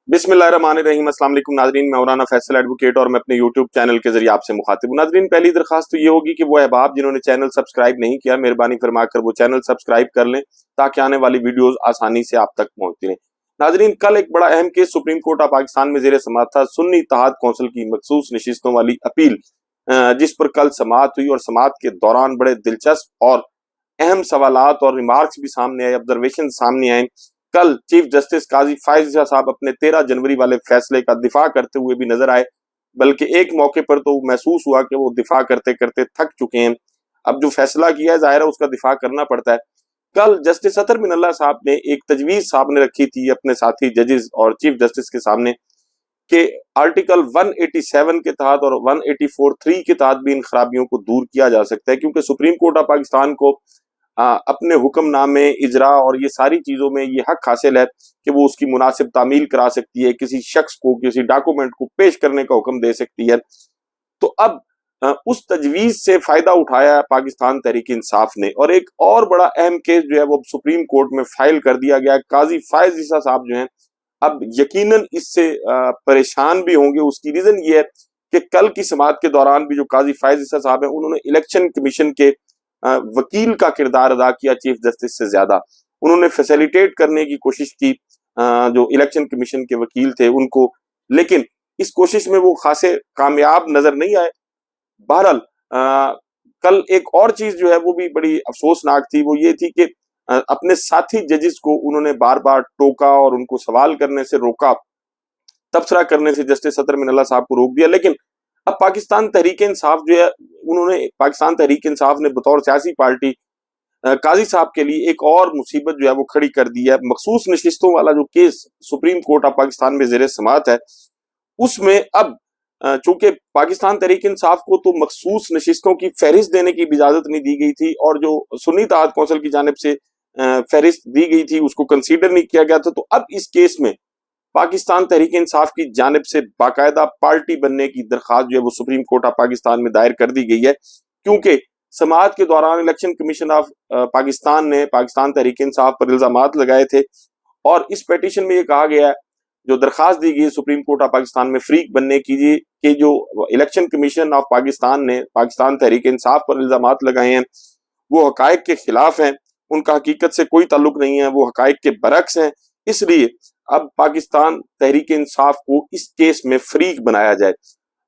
बिस्मिल्लाहिर्रहमानिर्रहीम। अस्सलाम वालेकुम नाज़रीन, मैं मौलाना फैसल एडवोकेट और मैं अपने यूट्यूब चैनल के जरिए आपसे मुखातिब हूँ। नाज़रीन, पहली दरखास्त तो ये होगी कि वो अहबाब जिन्होंने चैनल सब्सक्राइब नहीं किया, मेहरबानी फरमा कर वो चैनल सब्सक्राइब कर लें ताकि आने वाली वीडियोस आसानी से आप तक पहुंचती रहें। नाज़रीन, कल एक बड़ा अहम case supreme court of Pakistan में ज़ेर समाअत था। सुन्नी इत्तेहाद कौंसिल की मखसूस नशिस्तों वाली अपील, जिस पर कल समाअत हुई और समाअत के दौरान बड़े दिलचस्प और अहम सवालात और रिमार्क्स भी सामने आए, ऑब्जर्वेशन सामने आए। कल चीफ जस्टिस काजी फायज ईसा साहब अपने 13 जनवरी वाले फैसले का दिफा करते हुए भी नजर आए, बल्कि एक मौके पर तो महसूस हुआ कि वो दिफा करते करते थक चुके हैं। अब जो फैसला किया है जाहिर है उसका दिफा करना पड़ता है। कल जस्टिस अतर मिनल्ला साहब ने एक तजवीज सामने रखी थी अपने साथी जजेस और चीफ जस्टिस के सामने कि आर्टिकल 187 के तहत और 184(3) के तहत भी इन खराबियों को दूर किया जा सकता है, क्योंकि सुप्रीम कोर्ट ऑफ पाकिस्तान को अपने हुक्मनामे, इजरा और ये सारी चीजों में ये हक हासिल है कि वो उसकी मुनासिब तामील करा सकती है, किसी शख्स को किसी डॉक्यूमेंट को पेश करने का हुक्म दे सकती है। तो अब उस तजवीज से फायदा उठाया पाकिस्तान तहरीक इंसाफ ने और एक और बड़ा अहम केस जो है वो सुप्रीम कोर्ट में फाइल कर दिया गया। काजी फायज ईसा साहब जो हैं अब यकीनन इससे परेशान भी होंगे। उसकी रीजन ये है कि कल की समाअत के दौरान भी जो काजी फायज ईसा साहब हैं उन्होंने इलेक्शन कमीशन के वकील का किरदार अदा किया चीफ जस्टिस से ज्यादा। उन्होंने फैसिलिटेट करने की कोशिश की जो इलेक्शन कमीशन के वकील थे उनको, लेकिन इस कोशिश में वो खासे कामयाब नजर नहीं आए। बहरहाल कल एक और चीज जो है वो भी बड़ी अफसोसनाक थी, वो ये थी कि अपने साथी जजेस को उन्होंने बार बार टोका और उनको सवाल करने से रोका, तबसरा करने से जस्टिस अतर मिनल्ला साहब को रोक दिया। लेकिन अब पाकिस्तान तहरीक इंसाफ जो है पाकिस्तान तहरीक इंसाफ ने बतौर सियासी पार्टी काजी साहब के लिए एक और मुसीबत जो है वो खड़ी कर दी है। मखसूस नशिस्तों वाला जो case supreme court of Pakistan में ज़ेर समाअत है, उसमें अब चूंकि पाकिस्तान तहरीक इंसाफ को तो मखसूस नशिस्तों की फहरिस्त देने की इजाजत नहीं दी गई थी और जो सुन्नी इत्तेहाद कौंसिल की जानिब से फहरिस्त दी गई थी उसको कंसीडर नहीं किया गया था। तो अब इस केस में पाकिस्तान तहरीक इंसाफ की जानिब से बाकायदा पार्टी बनने की दरखास्त जो है वो सुप्रीम कोर्ट ऑफ पाकिस्तान में दायर कर दी गई है, क्योंकि समाअत के दौरान इलेक्शन कमीशन ऑफ पाकिस्तान ने पाकिस्तान तहरीक इंसाफ पर इल्जामात लगाए थे और इस पिटीशन में ये कहा गया है, जो दरखास्त दी गई सुप्रीम कोर्ट ऑफ पाकिस्तान में फरीक बनने की, कि जो इलेक्शन कमीशन ऑफ पाकिस्तान ने पाकिस्तान तहरीक इंसाफ पर इल्जामात लगाए हैं वो हकायक के खिलाफ हैं, उनका हकीकत से कोई ताल्लुक नहीं है, वो हकायक के बरक्स हैं। इसलिए अब पाकिस्तान तहरीक इंसाफ को इस केस में फरीक बनाया जाए।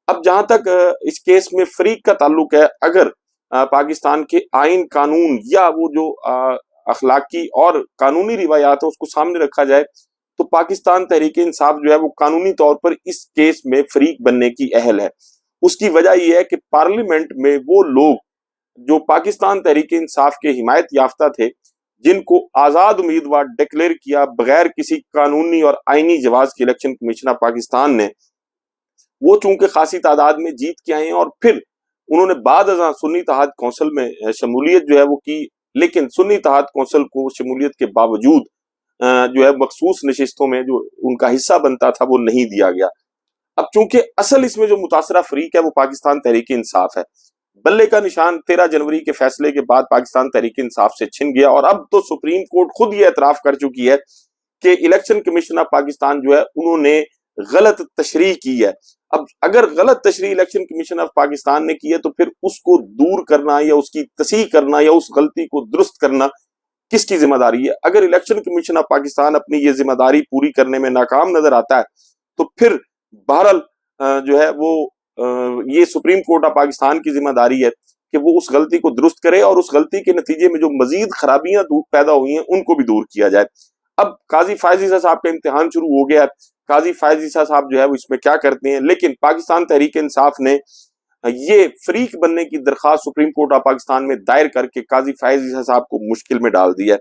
अब जहां तक इस केस में फरीक का ताल्लुक है, अगर पाकिस्तान के आइन कानून या वो जो अखलाकी और कानूनी रिवायात है उसको सामने रखा जाए तो पाकिस्तान तहरीक इंसाफ जो है वो कानूनी तौर पर इस केस में फरीक बनने की अहल है। उसकी वजह यह है कि पार्लियामेंट में वो लोग जो पाकिस्तान तहरीक इंसाफ के हिमायत याफ्ता थे, जिनको आजाद उम्मीदवार डिक्लेयर किया बगैर किसी कानूनी और आईनी जवाज के इलेक्शन कमीशन ऑफ पाकिस्तान ने, वो चूंकि खासी तादाद में जीत के आए हैं और फिर उन्होंने बाद अज़ां सुन्नी इत्तेहाद कौंसिल में शमूलियत जो है वो की, लेकिन सुन्नी इत्तेहाद कौंसिल को शमूलियत के बावजूद जो है मखसूस नशिस्तों में जो उनका हिस्सा बनता था वो नहीं दिया गया। अब चूंकि असल इसमें जो मुतासरा फरीक है वो पाकिस्तान तहरीक इंसाफ है, बल्ले का निशान 13 जनवरी के फैसले के बाद पाकिस्तान तहरीक इंसाफ से छिन गया और अब तो सुप्रीम कोर्ट खुद ये एतराफ कर चुकी है कि इलेक्शन कमीशन ऑफ पाकिस्तान जो है उन्होंने गलत तशरीह की है। अब अगर गलत तशरीह इलेक्शन कमीशन ऑफ पाकिस्तान ने की है तो फिर उसको दूर करना या उसकी तसीह करना या उस गलती को दुरुस्त करना किसकी जिम्मेदारी है? अगर इलेक्शन कमीशन ऑफ पाकिस्तान अपनी ये जिम्मेदारी पूरी करने में नाकाम नजर आता है तो फिर बहरहाल जो है वो ये सुप्रीम कोर्ट ऑफ पाकिस्तान की जिम्मेदारी है कि वो उस गलती को दुरुस्त करे और उस गलती के नतीजे में जो मजीद खराबियां पैदा हुई हैं उनको भी दूर किया जाए। अब काजी फायज ईसा साहब का इम्तिहान शुरू हो गया। काजी फायज ईसा साहब जो है वो इसमें क्या करते हैं, लेकिन पाकिस्तान तहरीक इंसाफ ने ये फरीक बनने की दरखास्त सुप्रीम कोर्ट ऑफ पाकिस्तान में दायर करके काजी फायज ईसा साहब को मुश्किल में डाल दिया है।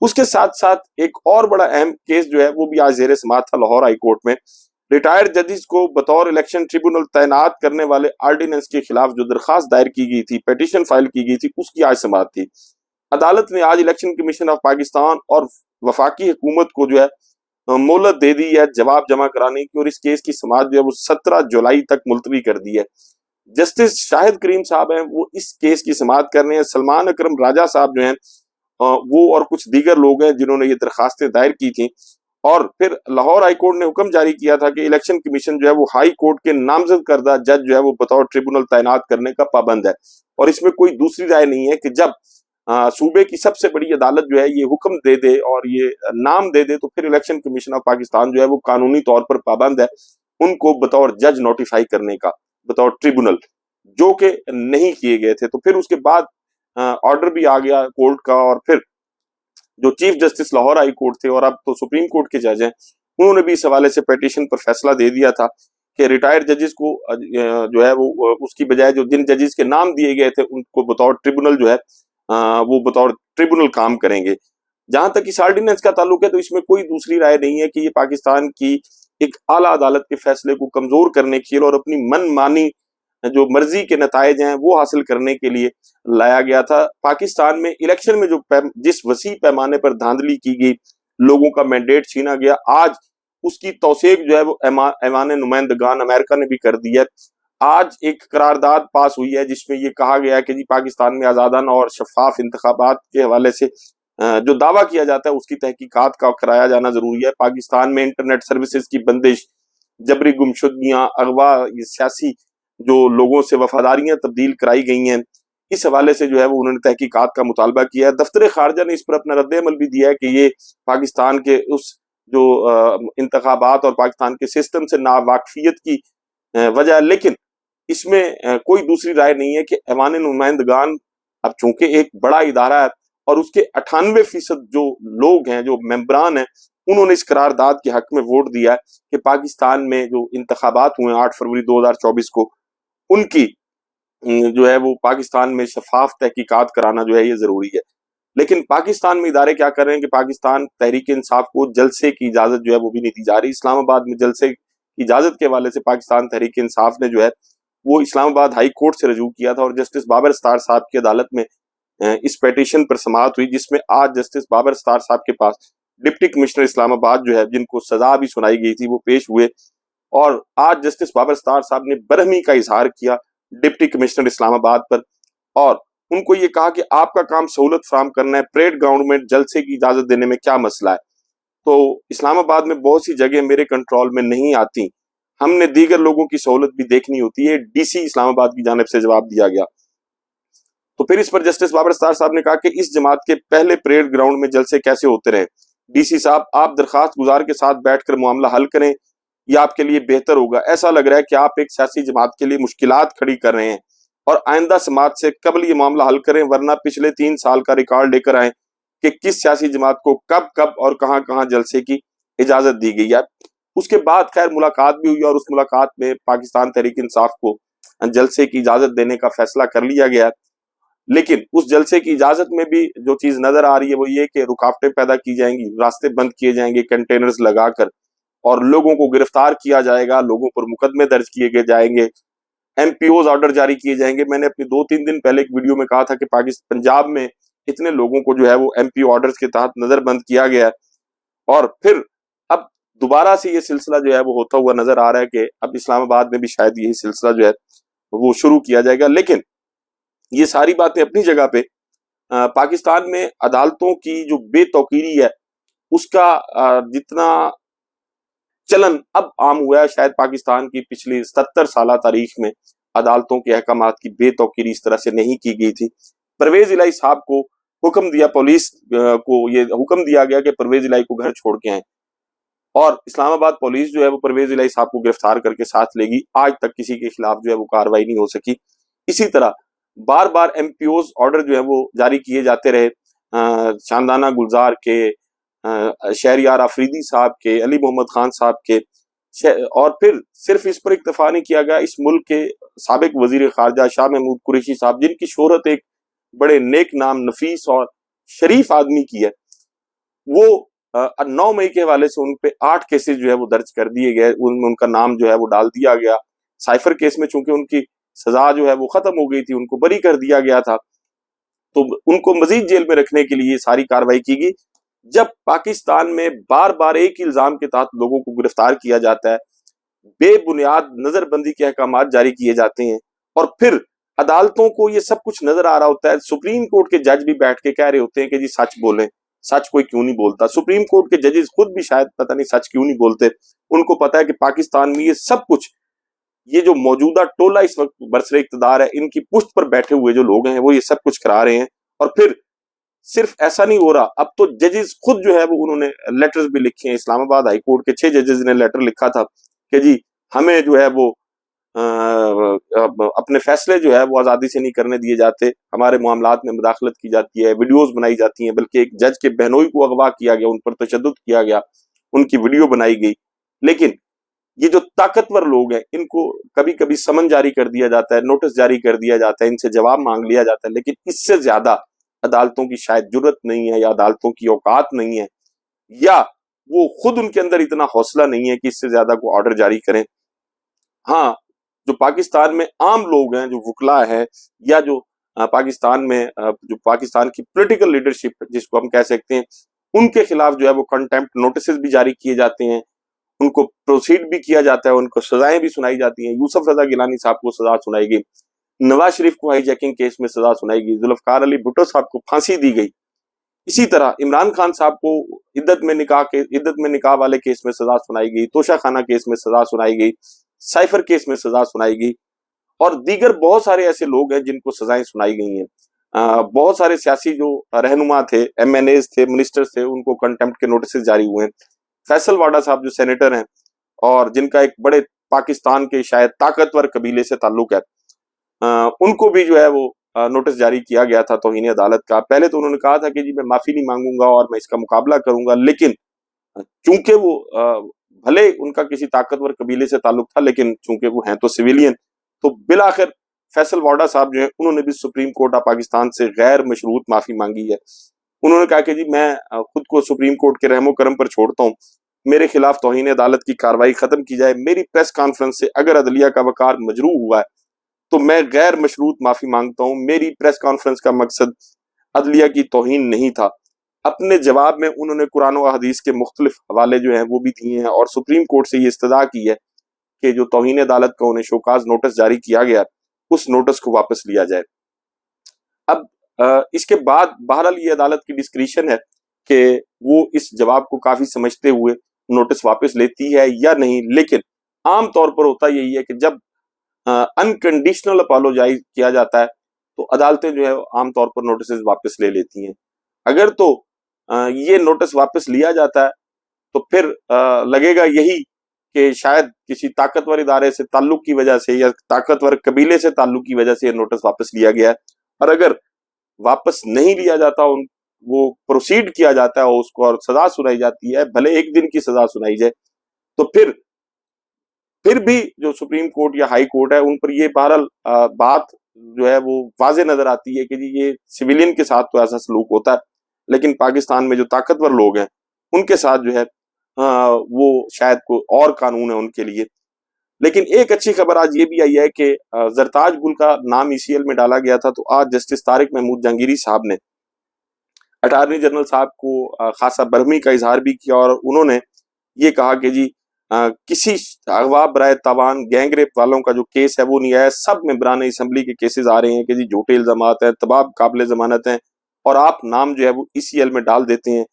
उसके साथ साथ एक और बड़ा अहम केस जो है वो भी आज ज़ेर समाअत था लाहौर हाई कोर्ट में। रिटायर्ड जजेस को बतौर इलेक्शन ट्रिब्यूनल तैनात करने वाले आर्डिनेंस के खिलाफ जो दरखास्त दायर की गई थी, पिटीशन फाइल की गई थी, उसकी आज समाअत थी। अदालत ने आज इलेक्शन कमीशन ऑफ पाकिस्तान और वफाकी हुकूमत को जो है मोहलत दे दी है जवाब जमा कराने की और इस केस की समाअत जो है वो 17 जुलाई तक मुलतवी कर दी है। जस्टिस शाहिद करीम साहब हैं वो इस केस की समाअत कर रहे हैं। सलमान अकरम राजा साहब जो हैं वो और कुछ दीगर लोग हैं जिन्होंने ये दरखास्तें दायर की थी اور پھر لاہور ہائی کورٹ نے حکم جاری کیا تھا کہ الیکشن کمیشن جو ہے وہ ہائی کورٹ کے نامزد کردہ جج جو ہے وہ بطور ٹریبونل تعینات کرنے کا پابند ہے، اور اس میں کوئی دوسری رائے نہیں ہے کہ جب صوبے کی سب سے بڑی عدالت جو ہے یہ حکم دے دے اور یہ نام دے دے تو پھر الیکشن کمیشن آف پاکستان جو ہے وہ قانونی طور پر پابند ہے ان کو بطور جج نوٹیفائی کرنے کا، بطور ٹریبونل، جو کہ نہیں کیے گئے تھے۔ تو پھر اس کے بعد آرڈر بھی آ گیا کورٹ کا، اور پھر جو chief justice Lahore high court تھے اور اب تو سپریم کورٹ کے جج ہیں، انہوں نے بھی اس حوالے سے پیٹیشن پر فیصلہ دے دیا تھا کہ ریٹائرڈ ججز کو جو ہے وہ اس کی بجائے جو جن ججز کے نام دیے گئے تھے ان کو بطور ٹریبونل جو ہے وہ بطور ٹریبونل کام کریں گے۔ جہاں تک اس آرڈیننس کا تعلق ہے تو اس میں کوئی دوسری رائے نہیں ہے کہ یہ پاکستان کی ایک اعلیٰ عدالت کے فیصلے کو کمزور کرنے کے لیے اور اپنی من مانی جو مرضی کے نتائج ہیں وہ حاصل کرنے کے لیے لایا گیا تھا۔ پاکستان میں الیکشن میں جو جس وسیع پیمانے پر دھاندلی کی گئی، لوگوں کا مینڈیٹ چھینا گیا، آج اس کی توثیق جو ہے وہ ایوان نمائندگان امریکہ نے بھی کر دی ہے۔ آج ایک قرارداد پاس ہوئی ہے جس میں یہ کہا گیا ہے کہ جی پاکستان میں آزادانہ اور شفاف انتخابات کے حوالے سے جو دعویٰ کیا جاتا ہے اس کی تحقیقات کا کرایا جانا ضروری ہے۔ پاکستان میں انٹرنیٹ سروسز کی بندش، جبری گمشدگیاں، اغوا، سیاسی جو لوگوں سے وفاداریاں تبدیل کرائی گئی ہیں، اس حوالے سے جو ہے وہ انہوں نے تحقیقات کا مطالبہ کیا ہے۔ دفتر خارجہ نے اس پر اپنا رد عمل بھی دیا ہے کہ یہ پاکستان کے اس جو انتخابات اور پاکستان کے سسٹم سے ناواقفیت کی وجہ ہے، لیکن اس میں کوئی دوسری رائے نہیں ہے کہ ایوان نمائندگان اب چونکہ ایک بڑا ادارہ ہے اور اس کے 98% جو لوگ ہیں، جو ممبران ہیں، انہوں نے اس قرارداد کے حق میں ووٹ دیا ہے کہ پاکستان میں جو انتخابات ہوئے 8 فروری 2024 کو، ان کی جو ہے وہ پاکستان میں شفاف تحقیقات کرانا جو ہے یہ ضروری ہے۔ لیکن پاکستان میں ادارے کیا کر رہے ہیں کہ پاکستان تحریک انصاف کو جلسے کی اجازت جو ہے وہ بھی نہیں دی جا رہی۔ اسلام آباد میں جلسے کی اجازت کے حوالے سے پاکستان تحریک انصاف نے جو ہے وہ اسلام آباد ہائی کورٹ سے رجوع کیا تھا، اور جسٹس بابر ستار صاحب کی عدالت میں اس پیٹیشن پر سماعت ہوئی، جس میں آج جسٹس بابر ستار صاحب کے پاس ڈپٹی کمشنر اسلام آباد جو ہے جن کو سزا بھی سنائی گئی تھی وہ پیش ہوئے، اور آج جسٹس بابر ستار صاحب نے برہمی کا اظہار کیا ڈپٹی کمشنر اسلام آباد پر، اور ان کو یہ کہا کہ آپ کا کام سہولت فراہم کرنا ہے، پریڈ گراؤنڈ میں جلسے کی اجازت دینے میں کیا مسئلہ ہے؟ تو اسلام آباد میں بہت سی جگہ میرے کنٹرول میں نہیں آتی، ہم نے دیگر لوگوں کی سہولت بھی دیکھنی ہوتی ہے، ڈی سی اسلام آباد کی جانب سے جواب دیا گیا۔ تو پھر اس پر جسٹس بابر ستار صاحب نے کہا کہ اس جماعت کے پہلے پریڈ گراؤنڈ میں جلسے کیسے ہوتے رہے؟ ڈی سی صاحب آپ درخواست گزار کے ساتھ بیٹھ کر معاملہ حل کریں، یہ آپ کے لیے بہتر ہوگا۔ ایسا لگ رہا ہے کہ آپ ایک سیاسی جماعت کے لیے مشکلات کھڑی کر رہے ہیں، اور آئندہ سماعت سے قبل یہ معاملہ حل کریں، ورنہ پچھلے 3 سال کا ریکارڈ لے کر آئیں کہ کس سیاسی جماعت کو کب کب اور کہاں کہاں جلسے کی اجازت دی گئی ہے۔ اس کے بعد خیر ملاقات بھی ہوئی، اور اس ملاقات میں پاکستان تحریک انصاف کو جلسے کی اجازت دینے کا فیصلہ کر لیا گیا، لیکن اس جلسے کی اجازت میں بھی جو چیز نظر آ رہی ہے وہ یہ کہ رکاوٹیں پیدا کی جائیں گی، راستے بند کیے جائیں گے کنٹینرز لگا کر، اور لوگوں کو گرفتار کیا جائے گا، لوگوں پر مقدمے درج کیے جائیں گے، ایم پی اوز آرڈر جاری کیے جائیں گے۔ میں نے اپنی 2-3 دن پہلے ایک ویڈیو میں کہا تھا کہ پنجاب میں اتنے لوگوں کو جو ہے وہ ایم پی او آرڈرز کے تحت نظر بند کیا گیا ہے، اور پھر اب دوبارہ سے یہ سلسلہ جو ہے وہ ہوتا ہوا نظر آ رہا ہے کہ اب اسلام آباد میں بھی شاید یہی سلسلہ جو ہے وہ شروع کیا جائے گا۔ لیکن یہ ساری باتیں اپنی جگہ پہ، پاکستان میں عدالتوں کی جو بے توقیری ہے اس کا جتنا چلن اب عام ہوا ہے، شاید پاکستان کی پچھلی 70 سالہ تاریخ میں عدالتوں کے احکامات کی بے توقیری اس طرح سے نہیں کی گئی تھی۔ پرویز الہی صاحب کو حکم دیا، پولیس کو یہ حکم دیا گیا کہ پرویز الہی کو گھر چھوڑ کے آئیں، اور اسلام آباد پولیس جو ہے وہ پرویز الہی صاحب کو گرفتار کر کے ساتھ لے گی۔ آج تک کسی کے خلاف جو ہے وہ کارروائی نہیں ہو سکی۔ اسی طرح بار بار ایم پی اوز آرڈر جو ہے وہ جاری کیے جاتے رہے، شاندانہ گلزار کے، شہریار آفریدی صاحب کے، علی محمد خان صاحب کے، اور پھر صرف اس پر اکتفا نہیں کیا گیا، اس ملک کے سابق وزیر خارجہ شاہ محمود قریشی صاحب، جن کی شہرت ایک بڑے نیک نام، نفیس اور شریف آدمی کی ہے، وہ 9 مئی کے حوالے سے ان پہ 8 کیسز جو ہے وہ درج کر دیے گئے، ان میں ان کا نام جو ہے وہ ڈال دیا گیا۔ سائفر کیس میں چونکہ ان کی سزا جو ہے وہ ختم ہو گئی تھی، ان کو بری کر دیا گیا تھا، تو ان کو مزید جیل میں رکھنے کے لیے ساری کارروائی کی گئی۔ جب پاکستان میں بار بار ایک الزام کے تحت لوگوں کو گرفتار کیا جاتا ہے، بے بنیاد نظر بندی کے احکامات جاری کیے جاتے ہیں، اور پھر عدالتوں کو یہ سب کچھ نظر آ رہا ہوتا ہے، سپریم کورٹ کے جج بھی بیٹھ کے کہہ رہے ہوتے ہیں کہ جی سچ بولیں، सच कोई क्यों नहीं बोलता। सुप्रीम कोर्ट के जजेस खुद भी शायद पता नहीं सच क्यों नहीं बोलते। उनको पता है कि पाकिस्तान में ये सब कुछ, ये जो मौजूदा टोला इस वक्त बरसरे इक़्तिदार है, इनकी पुश्त पर बैठे हुए जो लोग हैं वो ये सब कुछ करा रहे हैं। और फिर सिर्फ ऐसा नहीं हो रहा, अब तो जजेस खुद जो है वो उन्होंने लेटर्स भी लिखे हैं। इस्लामाबाद हाई कोर्ट के 6 जजेस ने लेटर लिखा था कि जी हमें जो है वो अपने फैसले जो है वो आज़ादी से नहीं करने दिए जाते, हमारे मामलात में मुदाखलत की जाती है, वीडियोस बनाई जाती हैं, बल्कि एक जज के बहनोई को अगवा किया गया, उन पर तशद्दुद किया गया, उनकी वीडियो बनाई गई। लेकिन ये जो ताकतवर लोग हैं इनको कभी कभी समन जारी कर दिया जाता है, नोटिस जारी कर दिया जाता है, इनसे जवाब मांग लिया जाता है, लेकिन इससे ज्यादा अदालतों की शायद जुर्रत नहीं है, या अदालतों की औकात नहीं है, या वो खुद उनके अंदर इतना हौसला नहीं है कि इससे ज्यादा को ऑर्डर जारी करें। हाँ, जो पाकिस्तान में आम लोग हैं, जो वकला है, या जो पाकिस्तान में जो पाकिस्तान की पॉलिटिकल लीडरशिप जिसको हम कह सकते हैं, उनके खिलाफ जो है वो कंटेम्प्ट नोटिस भी जारी किए जाते हैं, उनको प्रोसीड भी किया जाता है, उनको सजाएं भी सुनाई जाती हैं। यूसुफ रजा गिलानी साहब को सजा सुनाई गई, नवाज शरीफ को हाईजैकिंग केस में सजा सुनाई गई, जुल्फकार अली भुट्टो साहब को फांसी दी गई। इसी तरह इमरान खान साहब को इद्दत में निकाह वाले केस में सजा सुनाई गई, तोशा खाना केस में सजा सुनाई गई, साइफर केस में सजा सुनाई गई, और दीगर बहुत सारे ऐसे लोग हैं जिनको सजाएं सुनाई गई हैं। बहुत सारे सियासी जो रहनुमा थे, MNAs थे, मिनिस्टर्स थे, उनको कंटेम्प्ट के नोटिस जारी हुए हैं। फैसल वाडा साहब जो सेनेटर हैं और जिनका एक बड़े पाकिस्तान के शायद ताकतवर कबीले से ताल्लुक है, उनको भी जो है वो नोटिस जारी किया गया था तौहीन अदालत का। पहले तो उन्होंने कहा था कि जी मैं माफी नहीं मांगूंगा और मैं इसका मुकाबला करूंगा, लेकिन चूंकि वो भले उनका किसी ताकतवर कबीले से ताल्लुक था, लेकिन चूंकि वो हैं तो सिविलियन, तो बिलाखिर फैसल वाडा साहब जो है उन्होंने भी सुप्रीम कोर्ट ऑफ पाकिस्तान से गैर मशरूत माफी मांगी है। उन्होंने कहा कि जी मैं खुद को सुप्रीम कोर्ट के रहमो करम पर छोड़ता हूँ, मेरे खिलाफ तौहीन अदालत की कार्रवाई खत्म की जाए। मेरी प्रेस कॉन्फ्रेंस से अगर अदलिया का वकार मजरू हुआ है तो मैं गैर मशरूत माफी मांगता हूँ। मेरी प्रेस कॉन्फ्रेंस का मकसद अदलिया की तौहीन नहीं था। अपने जवाब में उन्होंने कुरान और हदीस के मुख्तलिफ हवाले जो हैं वो भी दिए हैं, और सुप्रीम कोर्ट से ये इस्तदा की है कि जो तौहीन अदालत का उन्हें शोकाज नोटिस जारी किया गया उस नोटिस को वापस लिया जाए। अब इसके बाद बहरहाल ये अदालत की डिस्क्रिशन है कि वो इस जवाब को काफी समझते हुए नोटिस वापस लेती है या नहीं, लेकिन आम तौर पर होता यही है कि जब अनकंडीशनल अपोलोजाइज किया जाता है तो अदालतें जो है आमतौर पर नोटिस वापस ले लेती हैं। अगर तो ये नोटिस वापस लिया जाता है तो फिर लगेगा यही कि शायद किसी ताकतवर इदारे से ताल्लुक की वजह से या ताकतवर कबीले से ताल्लुक की वजह से ये नोटिस वापस लिया गया है। और अगर वापस नहीं लिया जाता, वो प्रोसीड किया जाता है उसको और सजा सुनाई जाती है, भले एक दिन की सजा सुनाई जाए, तो फिर भी जो सुप्रीम कोर्ट या हाई कोर्ट है उन पर ये बहरहाल बात जो है वो वाजे नजर आती है कि जी ये सिविलियन के साथ तो ऐसा सलूक होता है, लेकिन पाकिस्तान में जो ताकतवर लोग हैं उनके साथ जो है वो शायद कोई और कानून है उनके लिए। लेकिन एक अच्छी खबर आज ये भी आई है कि जरताज गुल का नाम ECL में डाला गया था, तो आज जस्टिस तारिक महमूद जहांगीरी साहब ने अटार्नी जनरल साहब को खासा बरहमी का इजहार भी किया, और उन्होंने ये कहा कि जी किसी अगवा बराए तावान गैंग रेप वालों का जो केस है वो नहीं आया, सब मेंबरान असम्बली के केसेस आ रहे हैं कि जी झूठे इल्जामात हैं, तबाह काबिल जमानत हैं, और आप नाम जो है वो ECL में डाल देते हैं।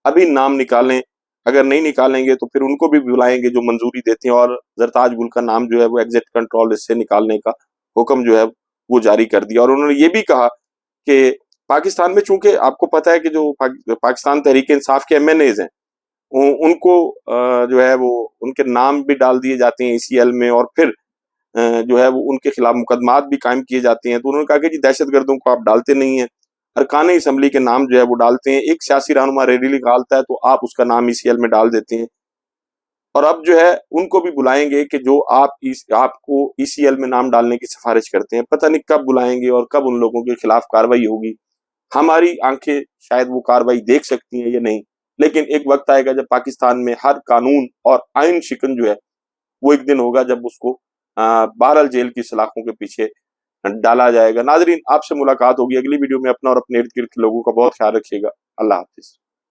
अभी नाम निकालें, अगर नहीं निकालेंगे तो फिर उनको भी बुलाएंगे जो मंजूरी देते हैं, और जरताज गुल का नाम जो है वो एग्जिट कंट्रोल लिस्ट से निकालने का हुक्म जो है वो जारी कर दिया। और उन्होंने ये भी कहा कि पाकिस्तान में चूंकि आपको पता है कि जो पाकिस्तान तहरीक इंसाफ के MNAs हैं उनको जो है वो उनके नाम भी डाल दिए जाते हैं ECL में, और फिर जो है वो उनके खिलाफ मुकदमात भी कायम किए जाते हैं। तो उन्होंने कहा कि जी दहशतगर्दों को आप डालते नहीं हैं, अरकान असम्बली के नाम जो है वो डालते हैं, एक सियासी रहनुमा रैली निकालता है तो आप उसका नाम ECL में डाल देते हैं। और अब जो है उनको भी बुलाएंगे कि जो आपको ECL में नाम डालने की सिफारिश करते हैं, पता नहीं कब बुलाएंगे और कब उन लोगों के खिलाफ कार्रवाई होगी। हमारी आंखें शायद वो कार्रवाई देख सकती हैं या नहीं, लेकिन एक वक्त आएगा जब पाकिस्तान में हर कानून और आइन शिकन जो है वो एक दिन होगा जब उसको बहरहाल जेल की सलाखों के पीछे डाला जाएगा। नाजरीन, आपसे मुलाकात होगी अगली वीडियो में। अपना और अपने इर्द गिर्द के लोगों का बहुत ख्याल रखिएगा। अल्लाह हाफिज।